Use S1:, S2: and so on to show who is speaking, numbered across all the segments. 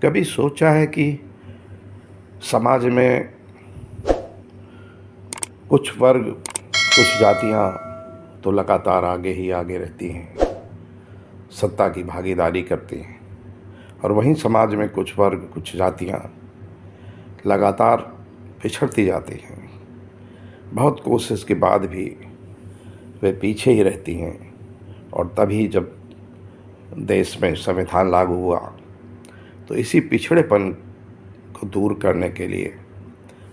S1: कभी सोचा है कि समाज में कुछ वर्ग, कुछ जातियां तो लगातार आगे ही आगे रहती हैं, सत्ता की भागीदारी करती हैं, और वहीं समाज में कुछ वर्ग, कुछ जातियां लगातार पिछड़ती जाती हैं। बहुत कोशिश के बाद भी वे पीछे ही रहती हैं। और तभी जब देश में संविधान लागू हुआ तो इसी पिछड़ेपन को दूर करने के लिए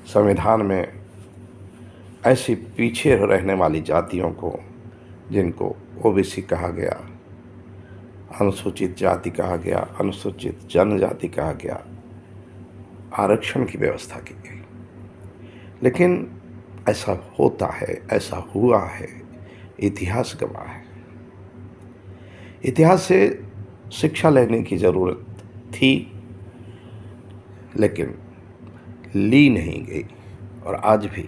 S1: संविधान में ऐसी पीछे रहने वाली जातियों को, जिनको ओबीसी कहा गया, अनुसूचित जाति कहा गया, अनुसूचित जनजाति कहा गया, आरक्षण की व्यवस्था की गई। लेकिन ऐसा होता है, ऐसा हुआ है, इतिहास गवाह है। इतिहास से शिक्षा लेने की ज़रूरत थी, लेकिन ली नहीं गई। और आज भी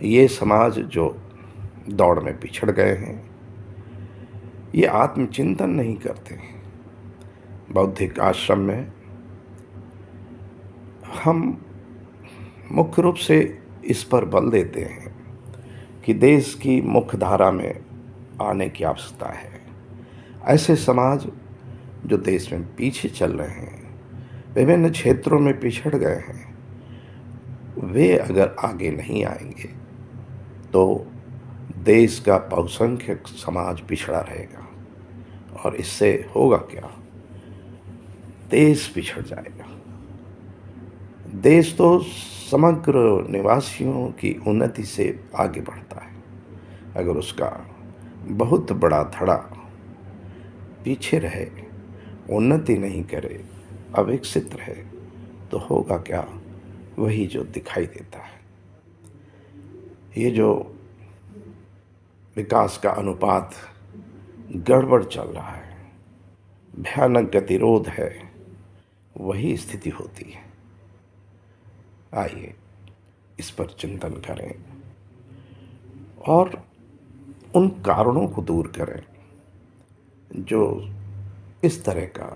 S1: ये समाज जो दौड़ में पिछड़ गए हैं, ये आत्मचिंतन नहीं करते। बौद्धिक आश्रम में हम मुख्य रूप से इस पर बल देते हैं कि देश की मुख्य धारा में आने की आवश्यकता है। ऐसे समाज जो देश में पीछे चल रहे हैं, विभिन्न क्षेत्रों में पिछड़ गए हैं, वे अगर आगे नहीं आएंगे तो देश का बहुसंख्यक समाज पिछड़ा रहेगा। और इससे होगा क्या? देश पिछड़ जाएगा। देश तो समग्र निवासियों की उन्नति से आगे बढ़ता है। अगर उसका बहुत बड़ा धड़ा पीछे रहे, उन्नति नहीं करे, अविकसित रहे, तो होगा क्या? वही जो दिखाई देता है। ये जो विकास का अनुपात गड़बड़ चल रहा है, भयानक गतिरोध है, वही स्थिति होती है। आइए इस पर चिंतन करें और उन कारणों को दूर करें जो इस तरह का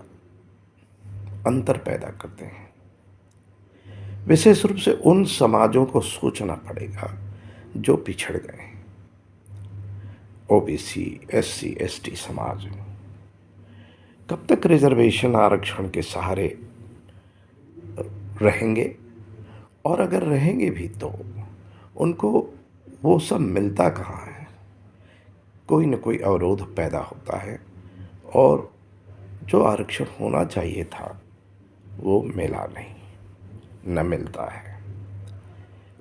S1: अंतर पैदा करते हैं। विशेष रूप से उन समाजों को सोचना पड़ेगा जो पिछड़ गए हैं। ओबीसी, एससी, एसटी समाज कब तक रिजर्वेशन, आरक्षण के सहारे रहेंगे? और अगर रहेंगे भी तो उनको वो सब मिलता कहाँ है? कोई न कोई अवरोध पैदा होता है और जो आरक्षण होना चाहिए था वो मिला नहीं, न मिलता है।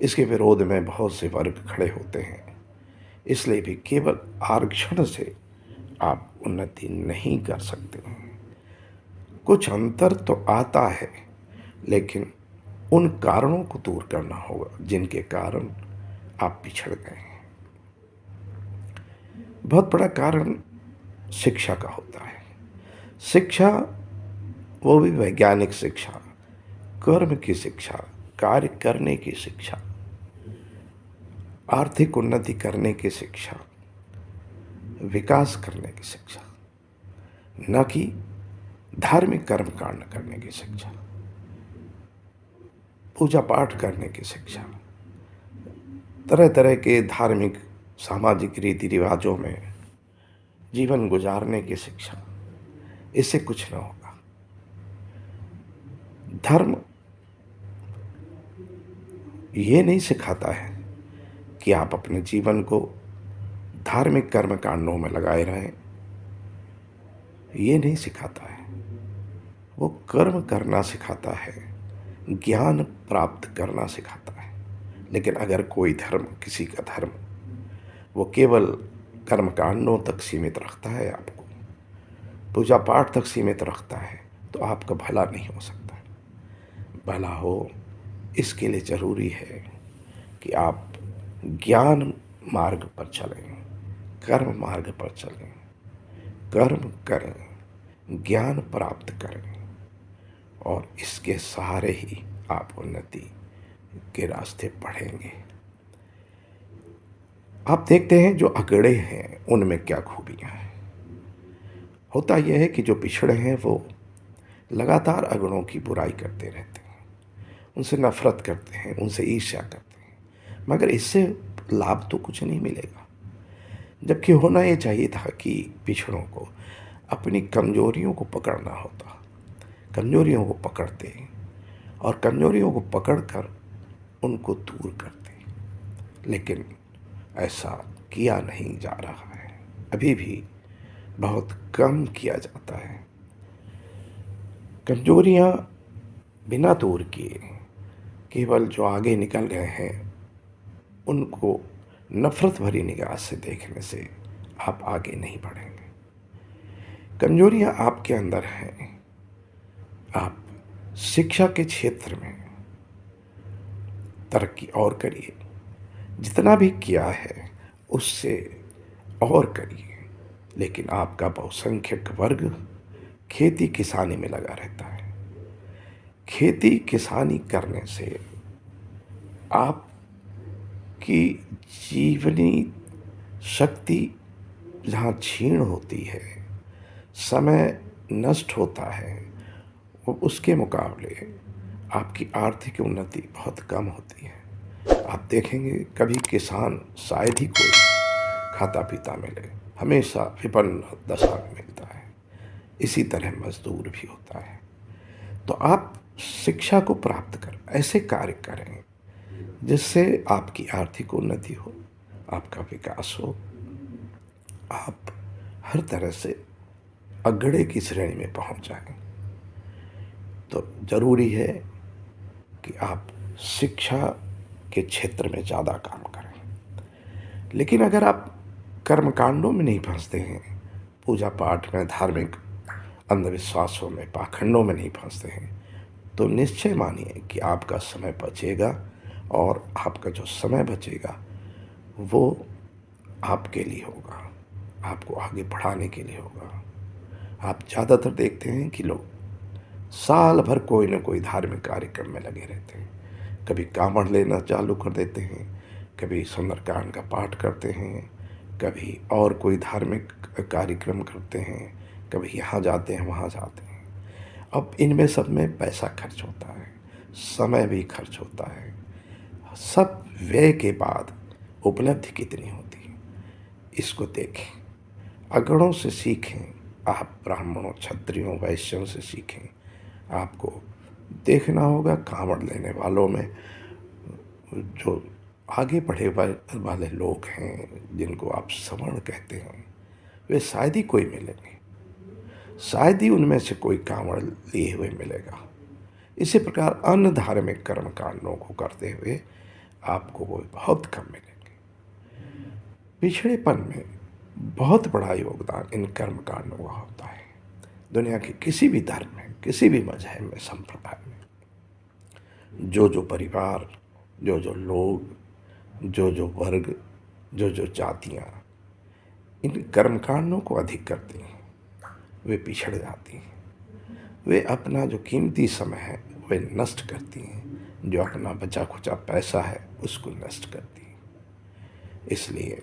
S1: इसके विरोध में बहुत से वर्ग खड़े होते हैं। इसलिए भी केवल आरक्षण से आप उन्नति नहीं कर सकते हैं। कुछ अंतर तो आता है, लेकिन उन कारणों को दूर करना होगा जिनके कारण आप पिछड़ गए हैं। बहुत बड़ा कारण शिक्षा का होता है। शिक्षा, वो भी वैज्ञानिक शिक्षा, कर्म की शिक्षा, कार्य करने की शिक्षा, आर्थिक उन्नति करने की शिक्षा, विकास करने की शिक्षा, न कि धार्मिक कर्म कांड करने की शिक्षा, पूजा पाठ करने की शिक्षा, तरह तरह के धार्मिक सामाजिक रीति रिवाजों में जीवन गुजारने की शिक्षा। इससे कुछ न होगा। धर्म ये नहीं सिखाता है कि आप अपने जीवन को धार्मिक कर्म कांडों में लगाए रहें। ये नहीं सिखाता है। वो कर्म करना सिखाता है, ज्ञान प्राप्त करना सिखाता है। लेकिन अगर कोई धर्म, किसी का धर्म, वो केवल कर्म कांडों तक सीमित रखता है, आपको पूजा पाठ तक सीमित रखता है, तो आपका भला नहीं हो सकता। भला हो, इसके लिए ज़रूरी है कि आप ज्ञान मार्ग पर चलें, कर्म मार्ग पर चलें, कर्म करें, ज्ञान प्राप्त करें, और इसके सहारे ही आप उन्नति के रास्ते बढ़ेंगे। आप देखते हैं जो अगड़े हैं उनमें क्या खूबियां हैं। होता यह है कि जो पिछड़े हैं वो लगातार अगड़ों की बुराई करते रहते हैं, उनसे नफरत करते हैं, उनसे ईर्ष्या करते हैं, मगर इससे लाभ तो कुछ नहीं मिलेगा। जबकि होना ये चाहिए था कि पिछड़ों को अपनी कमजोरियों को पकड़ना होता, कमजोरियों को पकड़ते और कमजोरियों को पकड़कर उनको दूर करते, लेकिन ऐसा किया नहीं जा रहा है। अभी भी बहुत कम किया जाता है। कमजोरियां बिना दूर किए केवल जो आगे निकल गए हैं उनको नफरत भरी निगाह से देखने से आप आगे नहीं बढ़ेंगे। कमजोरियां आपके अंदर हैं। आप शिक्षा के क्षेत्र में तरक्की और करिए, जितना भी किया है उससे और करिए, लेकिन आपका बहुसंख्यक वर्ग खेती किसानी में लगा रहता है। खेती किसानी करने से आपकी जीवनी शक्ति जहाँ क्षीण होती है, समय नष्ट होता है, वो उसके मुकाबले आपकी आर्थिक उन्नति बहुत कम होती है। आप देखेंगे कभी किसान शायद ही कोई खाता पीता मिले, हमेशा विपन्न दशा में मिलता है। इसी तरह मजदूर भी होता है। तो आप शिक्षा को प्राप्त कर ऐसे कार्य करें जिससे आपकी आर्थिक उन्नति हो, आपका विकास हो, आप हर तरह से अगड़े की श्रेणी में पहुंच जाएं। तो ज़रूरी है कि आप शिक्षा के क्षेत्र में ज़्यादा काम करें। लेकिन अगर आप कर्मकांडों में नहीं फंसते हैं, पूजा पाठ में, धार्मिक अंधविश्वासों में, पाखंडों में नहीं फंसते हैं, तो निश्चय मानिए कि आपका समय बचेगा और आपका जो समय बचेगा वो आपके लिए होगा, आपको आगे बढ़ाने के लिए होगा। आप ज़्यादातर देखते हैं कि लोग साल भर कोई ना कोई धार्मिक कार्यक्रम में लगे रहते हैं। कभी कांवड़ लेना चालू कर देते हैं, कभी सुंदरकांड का पाठ करते हैं, कभी और कोई धार्मिक कार्यक्रम करते हैं, कभी यहाँ जाते हैं वहाँ जाते हैं। अब इनमें सब में पैसा खर्च होता है, समय भी खर्च होता है। सब व्यय के बाद उपलब्धि कितनी होती है, इसको देखें, अगड़ों से सीखें। आप ब्राह्मणों, क्षत्रियों, वैश्यों से सीखें। आपको देखना होगा कांवड़ लेने वालों में जो आगे बढ़े वाले लोग हैं, जिनको आप सवर्ण कहते हैं, वे शायद ही कोई मिलेंगे, शायद ही उनमें से कोई कांवड़ लिए हुए मिलेगा। इसी प्रकार अन्य धार्मिक कर्मकांडों को करते हुए आपको वो बहुत कम मिलेंगे। पिछड़ेपन में बहुत बड़ा योगदान इन कर्मकांडों का होता है। दुनिया के किसी भी धर्म में, किसी भी मजहब में, संप्रदाय में जो परिवार, जो लोग, जो वर्ग, जो जातियाँ इन कर्मकांडों को अधिक करती हैं, वे पिछड़ जाती हैं। वे अपना जो कीमती समय है वे नष्ट करती हैं, जो अपना बचा खुचा पैसा है उसको नष्ट करती हैं। इसलिए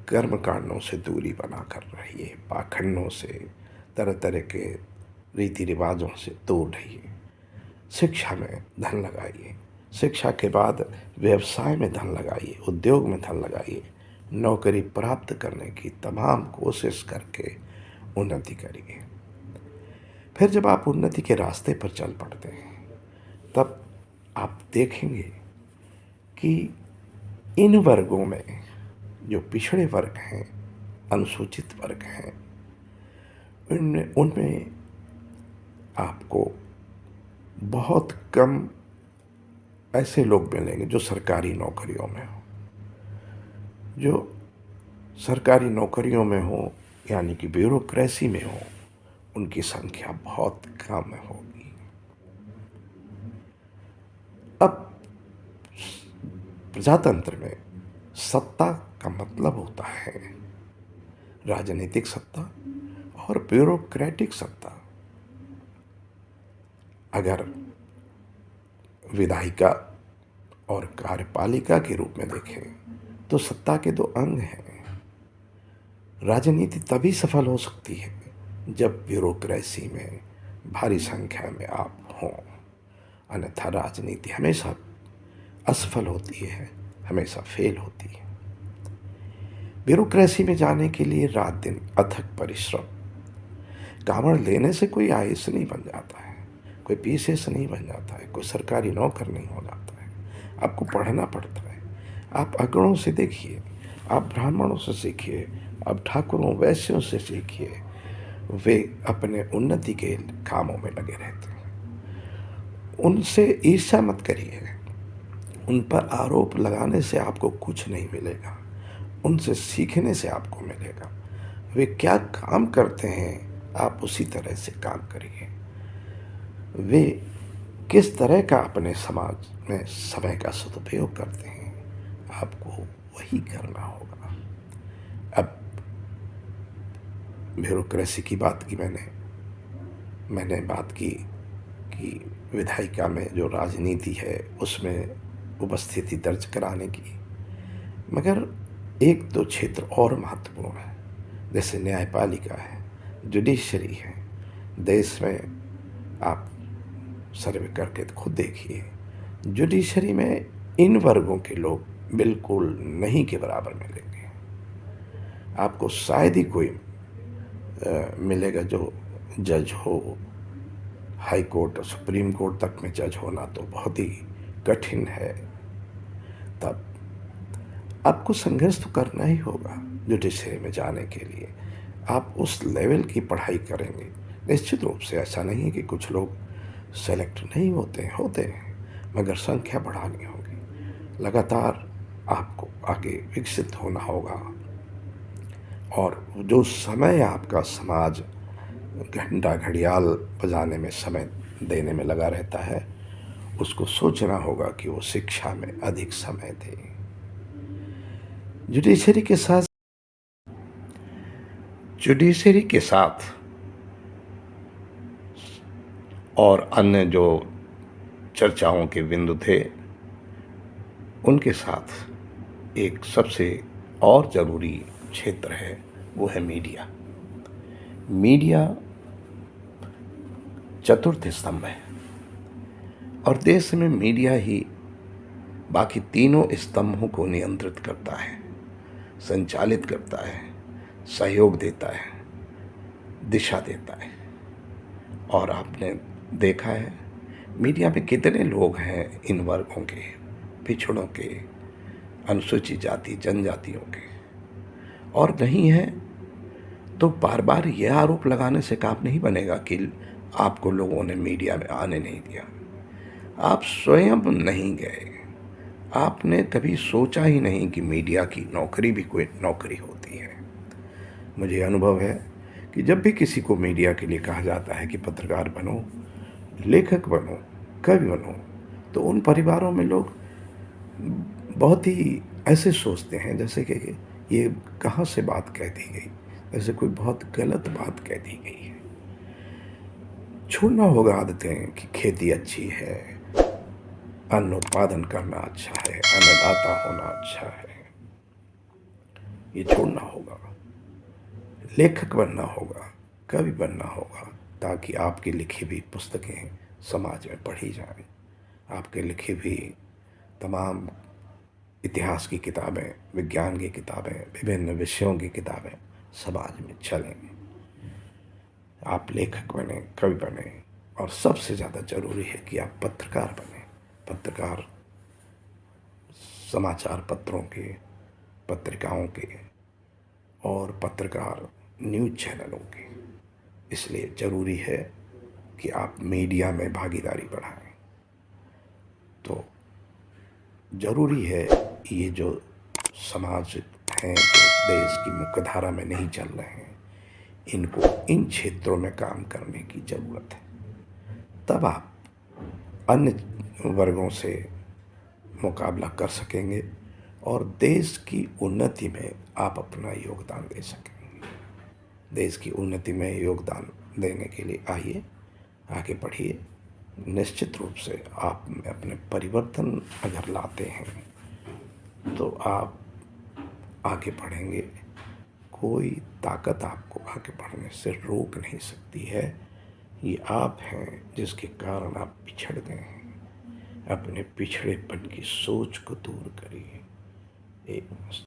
S1: कर्मकांडों से दूरी बनाकर रहिए, पाखंडों से, तरह तरह के रीति रिवाजों से दूर रहिए। शिक्षा में धन लगाइए, शिक्षा के बाद व्यवसाय में धन लगाइए, उद्योग में धन लगाइए, नौकरी प्राप्त करने की तमाम कोशिश करके उन्नति करिए। फिर जब आप उन्नति के रास्ते पर चल पड़ते हैं तब आप देखेंगे कि इन वर्गों में जो पिछड़े वर्ग हैं, अनुसूचित वर्ग हैं, उनमें आपको बहुत कम ऐसे लोग मिलेंगे जो सरकारी नौकरियों में हो। जो सरकारी नौकरियों में हो यानी कि ब्यूरोक्रेसी में हो, उनकी संख्या बहुत कम होगी। अब प्रजातंत्र में सत्ता का मतलब होता है राजनीतिक सत्ता और ब्यूरोक्रेटिक सत्ता। अगर विधायिका और कार्यपालिका के रूप में देखें तो सत्ता के दो अंग हैं। राजनीति तभी सफल हो सकती है जब ब्यूरोक्रेसी में, भारी संख्या में आप हों, अन्यथा राजनीति हमेशा असफल होती है, हमेशा फेल होती है। ब्यूरोक्रेसी में जाने के लिए रात दिन अथक परिश्रम। कावड़ लेने से कोई आईएएस नहीं बन जाता है, कोई पीसीएस नहीं बन जाता है, कोई सरकारी नौकर नहीं हो जाता है। आपको पढ़ना पड़ता है। आप अगड़ों से देखिए, आप ब्राह्मणों से सीखिए, आप ठाकुरों वैश्यों से सीखिए, वे अपने उन्नति के कामों में लगे रहते हैं। उनसे ईर्ष्या मत करिए। उन पर आरोप लगाने से आपको कुछ नहीं मिलेगा, उनसे सीखने से आपको मिलेगा। वे क्या काम करते हैं, आप उसी तरह से काम करिए। वे किस तरह का अपने समाज में समय का सदुपयोग करते हैं, आपको वही करना होगा। अब ब्यूरोक्रेसी की बात की मैंने बात की कि विधायिका में जो राजनीति है उसमें उपस्थिति दर्ज कराने की, मगर एक दो क्षेत्र और महत्वपूर्ण है, जैसे न्यायपालिका है, जुडिशरी है। देश में आप सर्वे करके खुद देखिए, जुडिशरी में इन वर्गों के लोग बिल्कुल नहीं के बराबर मिलेंगे। आपको शायद ही कोई मिलेगा जो जज हो। हाई कोर्ट, सुप्रीम कोर्ट तक में जज होना तो बहुत ही कठिन है। तब आपको संघर्ष तो करना ही होगा जुडिशरी में जाने के लिए। आप उस लेवल की पढ़ाई करेंगे। निश्चित रूप से ऐसा नहीं है कि कुछ लोग सेलेक्ट नहीं होते हैं, मगर संख्या बढ़ानी होगी। लगातार आपको आगे विकसित होना होगा, और जो समय आपका समाज घंटा घड़ियाल बजाने में समय देने में लगा रहता है, उसको सोचना होगा कि वो शिक्षा में अधिक समय दे। जुडिशरी के साथ और अन्य जो चर्चाओं के बिंदु थे, उनके साथ एक सबसे और ज़रूरी क्षेत्र है, वो है मीडिया। मीडिया चतुर्थ स्तंभ है, और देश में मीडिया ही बाकी तीनों स्तंभों को नियंत्रित करता है, संचालित करता है, सहयोग देता है, दिशा देता है। और आपने देखा है मीडिया में कितने लोग हैं इन वर्गों के, पिछड़ों के, अनुसूचित जाति जनजातियों के, और नहीं है तो बार बार यह आरोप लगाने से काम नहीं बनेगा कि आपको लोगों ने मीडिया में आने नहीं दिया। आप स्वयं नहीं गए, आपने कभी सोचा ही नहीं कि मीडिया की नौकरी भी कोई नौकरी होती है। मुझे अनुभव है कि जब भी किसी को मीडिया के लिए कहा जाता है कि पत्रकार बनो, लेखक बनो, कवि बनो, तो उन परिवारों में लोग बहुत ही ऐसे सोचते हैं जैसे कि ये कहाँ से बात कह दी गई, जैसे कोई बहुत गलत बात कह दी गई है। छोड़ना होगा आदतें कि खेती अच्छी है, अन्न उत्पादन करना अच्छा है, अन्नदाता होना अच्छा है, ये छोड़ना होगा। लेखक बनना होगा, कवि बनना होगा, ताकि आपकी लिखी हुई पुस्तकें समाज में पढ़ी जाएं। आपके लिखी हुई तमाम इतिहास की किताबें, विज्ञान की किताबें, विभिन्न विषयों की किताबें समाज में चलें। आप लेखक बने, कवि बने, और सबसे ज़्यादा ज़रूरी है कि आप पत्रकार बने। पत्रकार समाचार पत्रों के, पत्रिकाओं के, और पत्रकार न्यूज़ चैनलों के। इसलिए ज़रूरी है कि आप मीडिया में भागीदारी बढ़ाएं। तो ज़रूरी है ये जो समाज हैं जो देश की मुख्यधारा में नहीं चल रहे हैं, इनको इन क्षेत्रों में काम करने की ज़रूरत है। तब आप अन्य वर्गों से मुकाबला कर सकेंगे और देश की उन्नति में आप अपना योगदान दे सकेंगे। देश की उन्नति में योगदान देने के लिए आइए, आगे बढ़िए। निश्चित रूप से आप में अपने परिवर्तन अगर लाते हैं तो आप आगे बढ़ेंगे। कोई ताकत आपको आगे बढ़ने से रोक नहीं सकती है। ये आप हैं जिसके कारण आप पिछड़ गए हैं। अपने पिछड़ेपन की सोच को दूर करिए। एक